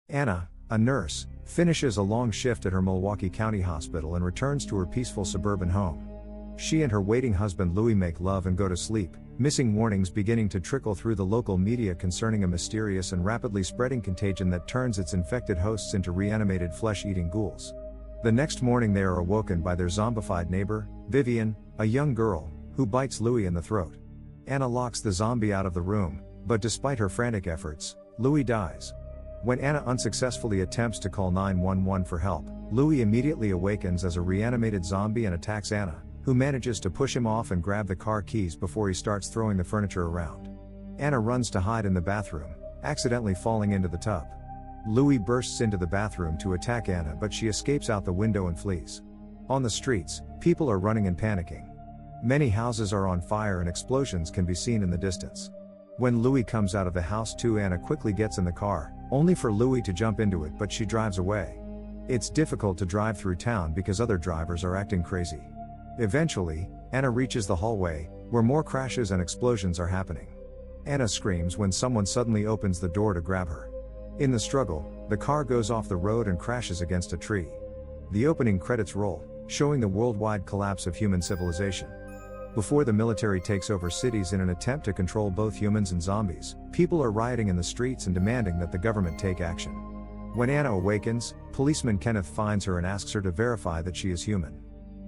Anna, a nurse, finishes a long shift at her Milwaukee County hospital and returns to her peaceful suburban home. She and her waiting husband Louis make love and go to sleep, missing warnings beginning to trickle through the local media concerning a mysterious and rapidly spreading contagion that turns its infected hosts into reanimated flesh-eating ghouls. The next morning they are awoken by their zombified neighbor, Vivian, a young girl, who bites Louis in the throat. Anna locks the zombie out of the room, but despite her frantic efforts, Louis dies. When Anna unsuccessfully attempts to call 911 for help, Louis immediately awakens as a reanimated zombie and attacks Anna, who manages to push him off and grab the car keys before he starts throwing the furniture around. Anna runs to hide in the bathroom, accidentally falling into the tub. Louis bursts into the bathroom to attack Anna, but she escapes out the window and flees. On the streets, people are running and panicking. Many houses are on fire and explosions can be seen in the distance. When Louis comes out of the house too, Anna quickly gets in the car, only for Louis to jump into it, but she drives away. It's difficult to drive through town because other drivers are acting crazy. Eventually, Anna reaches the hallway, where more crashes and explosions are happening. Anna screams when someone suddenly opens the door to grab her. In the struggle, the car goes off the road and crashes against a tree. The opening credits roll, showing the worldwide collapse of human civilization. Before the military takes over cities in an attempt to control both humans and zombies, people are rioting in the streets and demanding that the government take action. When Anna awakens, policeman Kenneth finds her and asks her to verify that she is human.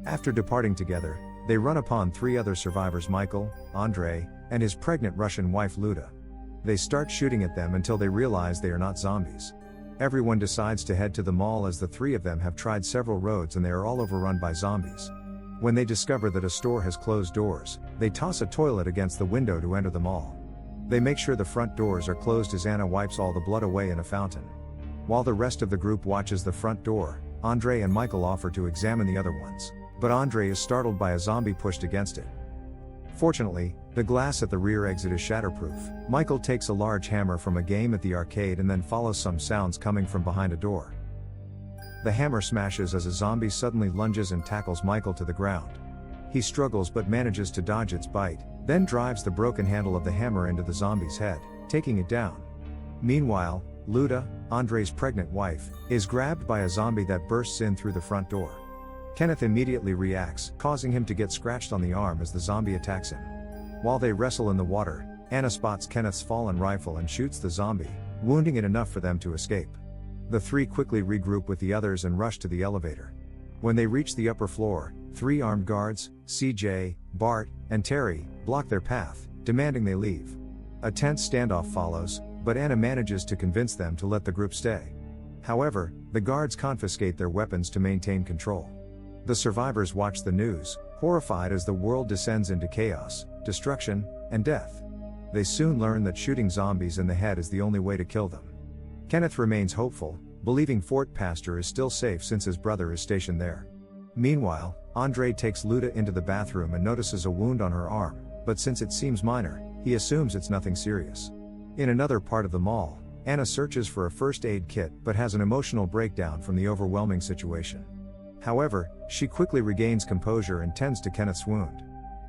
After departing together, they run upon three other survivors: Michael, Andre, and his pregnant Russian wife Luda. They start shooting at them until they realize they are not zombies. Everyone decides to head to the mall as the three of them have tried several roads and they are all overrun by zombies. When they discover that a store has closed doors, they toss a toilet against the window to enter the mall. They make sure the front doors are closed as Anna wipes all the blood away in a fountain. While the rest of the group watches the front door, Andre and Michael offer to examine the other ones, but Andre is startled by a zombie pushed against it. Fortunately, the glass at the rear exit is shatterproof. Michael takes a large hammer from a game at the arcade and then follows some sounds coming from behind a door. The hammer smashes as a zombie suddenly lunges and tackles Michael to the ground. He struggles but manages to dodge its bite, then drives the broken handle of the hammer into the zombie's head, taking it down. Meanwhile, Luda, Andre's pregnant wife, is grabbed by a zombie that bursts in through the front door. Kenneth immediately reacts, causing him to get scratched on the arm as the zombie attacks him. While they wrestle in the water, Anna spots Kenneth's fallen rifle and shoots the zombie, wounding it enough for them to escape. The three quickly regroup with the others and rush to the elevator. When they reach the upper floor, three armed guards, CJ, Bart, and Terry, block their path, demanding they leave. A tense standoff follows, but Anna manages to convince them to let the group stay. However, the guards confiscate their weapons to maintain control. The survivors watch the news, horrified as the world descends into chaos, destruction, and death. They soon learn that shooting zombies in the head is the only way to kill them. Kenneth remains hopeful, believing Fort Pastor is still safe since his brother is stationed there. Meanwhile, Andre takes Luda into the bathroom and notices a wound on her arm, but since it seems minor, he assumes it's nothing serious. In another part of the mall, Anna searches for a first aid kit but has an emotional breakdown from the overwhelming situation. However, she quickly regains composure and tends to Kenneth's wound.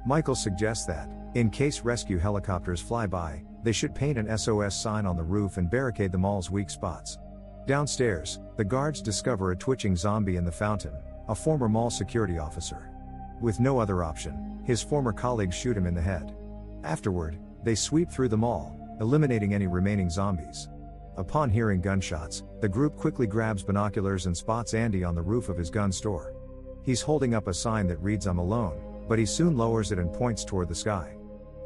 Michael suggests that, in case rescue helicopters fly by, they should paint an SOS sign on the roof and barricade the mall's weak spots. Downstairs, the guards discover a twitching zombie in the fountain, a former mall security officer. With no other option, his former colleagues shoot him in the head. Afterward, they sweep through the mall, eliminating any remaining zombies. Upon hearing gunshots, the group quickly grabs binoculars and spots Andy on the roof of his gun store. He's holding up a sign that reads "I'm alone," but he soon lowers it and points toward the sky.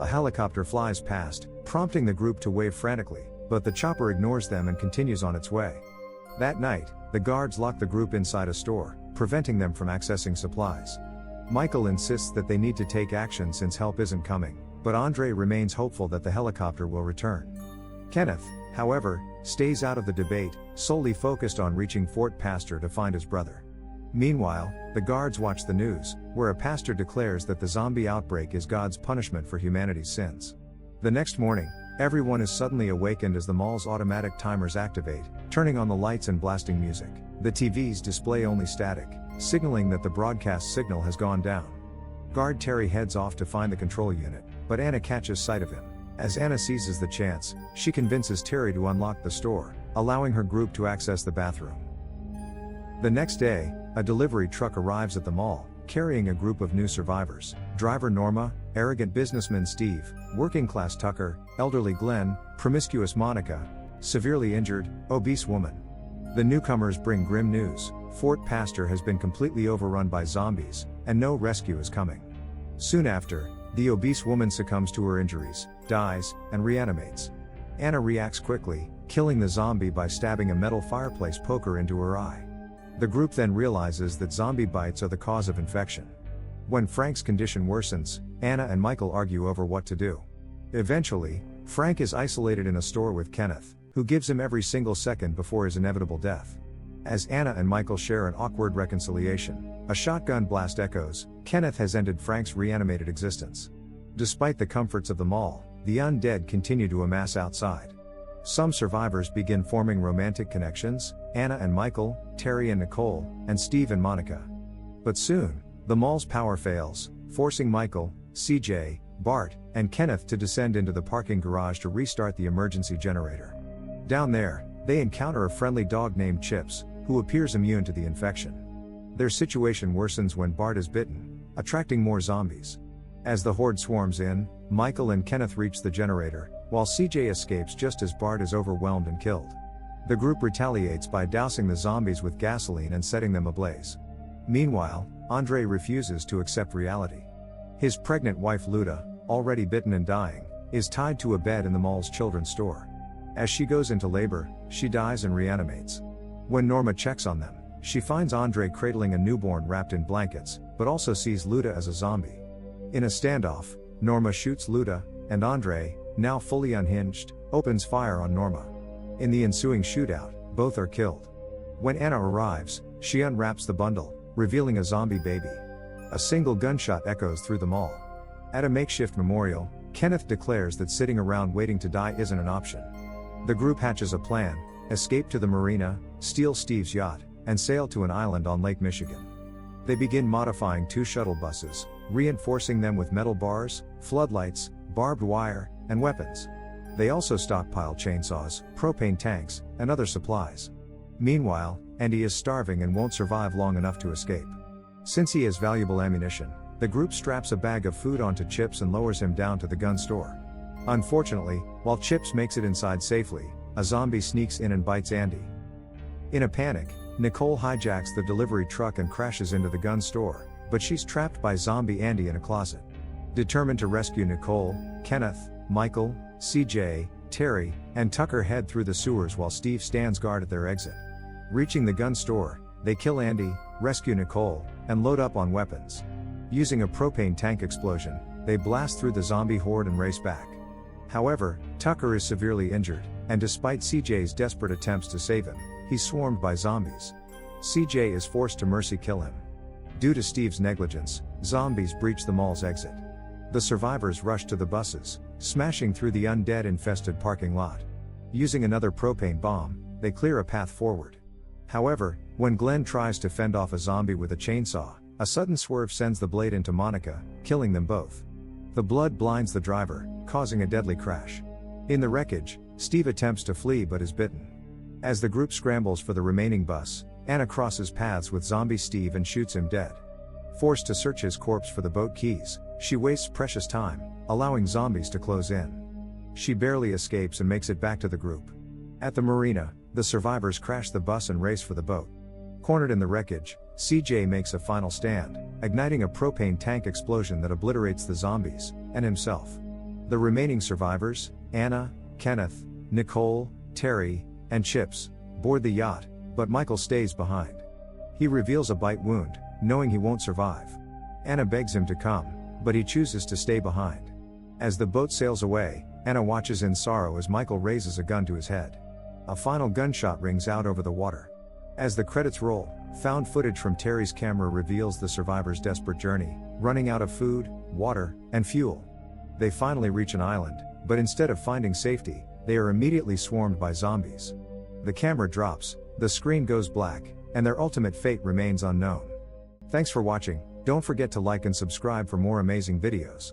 A helicopter flies past, prompting the group to wave frantically, but the chopper ignores them and continues on its way. That night, the guards lock the group inside a store, preventing them from accessing supplies. Michael insists that they need to take action since help isn't coming, but Andre remains hopeful that the helicopter will return. Kenneth, however, stays out of the debate, solely focused on reaching Fort Pastor to find his brother. Meanwhile, the guards watch the news, where a pastor declares that the zombie outbreak is God's punishment for humanity's sins. The next morning, everyone is suddenly awakened as the mall's automatic timers activate, turning on the lights and blasting music. The TVs display only static, signaling that the broadcast signal has gone down. Guard Terry heads off to find the control unit, but Anna catches sight of him. As Anna seizes the chance, she convinces Terry to unlock the store, allowing her group to access the bathroom. The next day, a delivery truck arrives at the mall, carrying a group of new survivors: driver Norma, arrogant businessman Steve, working-class Tucker, elderly Glenn, promiscuous Monica, severely injured, obese woman. The newcomers bring grim news: Fort Pastor has been completely overrun by zombies, and no rescue is coming. Soon after, the obese woman succumbs to her injuries, dies, and reanimates. Anna reacts quickly, killing the zombie by stabbing a metal fireplace poker into her eye. The group then realizes that zombie bites are the cause of infection. When Frank's condition worsens, Anna and Michael argue over what to do. Eventually, Frank is isolated in a store with Kenneth, who gives him every single second before his inevitable death. As Anna and Michael share an awkward reconciliation, a shotgun blast echoes. Kenneth has ended Frank's reanimated existence. Despite the comforts of the mall, the undead continue to amass outside. Some survivors begin forming romantic connections: Anna and Michael, Terry and Nicole, and Steve and Monica. But soon, the mall's power fails, forcing Michael, CJ, Bart, and Kenneth to descend into the parking garage to restart the emergency generator. Down there, they encounter a friendly dog named Chips, who appears immune to the infection. Their situation worsens when Bart is bitten, attracting more zombies. As the horde swarms in, Michael and Kenneth reach the generator, while CJ escapes just as Bart is overwhelmed and killed. The group retaliates by dousing the zombies with gasoline and setting them ablaze. Meanwhile, Andre refuses to accept reality. His pregnant wife Luda, already bitten and dying, is tied to a bed in the mall's children's store. As she goes into labor, she dies and reanimates. When Norma checks on them, she finds Andre cradling a newborn wrapped in blankets, but also sees Luda as a zombie. In a standoff, Norma shoots Luda, and Andre, now fully unhinged, opens fire on Norma. In the ensuing shootout, both are killed. When Anna arrives, she unwraps the bundle, revealing a zombie baby. A single gunshot echoes through the mall. At a makeshift memorial, Kenneth declares that sitting around waiting to die isn't an option. The group hatches a plan: escape to the marina, steal Steve's yacht, and sail to an island on Lake Michigan. They begin modifying 2 shuttle buses, reinforcing them with metal bars, floodlights, barbed wire, and weapons. They also stockpile chainsaws, propane tanks, and other supplies. Meanwhile, Andy is starving and won't survive long enough to escape. Since he has valuable ammunition, the group straps a bag of food onto Chips and lowers him down to the gun store. Unfortunately, while Chips makes it inside safely, a zombie sneaks in and bites Andy. In a panic, Nicole hijacks the delivery truck and crashes into the gun store, but she's trapped by zombie Andy in a closet. Determined to rescue Nicole, Kenneth, Michael, CJ, Terry, and Tucker head through the sewers while Steve stands guard at their exit. Reaching the gun store, they kill Andy, rescue Nicole, and load up on weapons. Using a propane tank explosion, they blast through the zombie horde and race back. However, Tucker is severely injured, and despite CJ's desperate attempts to save him, he's swarmed by zombies. CJ is forced to mercy kill him. Due to Steve's negligence, zombies breach the mall's exit. The survivors rush to the buses, smashing through the undead-infested parking lot. Using another propane bomb, they clear a path forward. However, when Glenn tries to fend off a zombie with a chainsaw, a sudden swerve sends the blade into Monica, killing them both. The blood blinds the driver, causing a deadly crash. In the wreckage, Steve attempts to flee but is bitten. As the group scrambles for the remaining bus, Anna crosses paths with zombie Steve and shoots him dead. Forced to search his corpse for the boat keys, she wastes precious time, allowing zombies to close in. She barely escapes and makes it back to the group. At the marina, the survivors crash the bus and race for the boat. Cornered in the wreckage, CJ makes a final stand, igniting a propane tank explosion that obliterates the zombies, and himself. The remaining survivors, Anna, Kenneth, Nicole, Terry, and Chips, board the yacht, but Michael stays behind. He reveals a bite wound, knowing he won't survive. Anna begs him to come, but he chooses to stay behind. As the boat sails away, Anna watches in sorrow as Michael raises a gun to his head. A final gunshot rings out over the water. As the credits roll, found footage from Terry's camera reveals the survivors' desperate journey, running out of food, water, and fuel. They finally reach an island, but instead of finding safety, they are immediately swarmed by zombies. The camera drops, the screen goes black, and their ultimate fate remains unknown. Thanks for watching. Don't forget to like and subscribe for more amazing videos.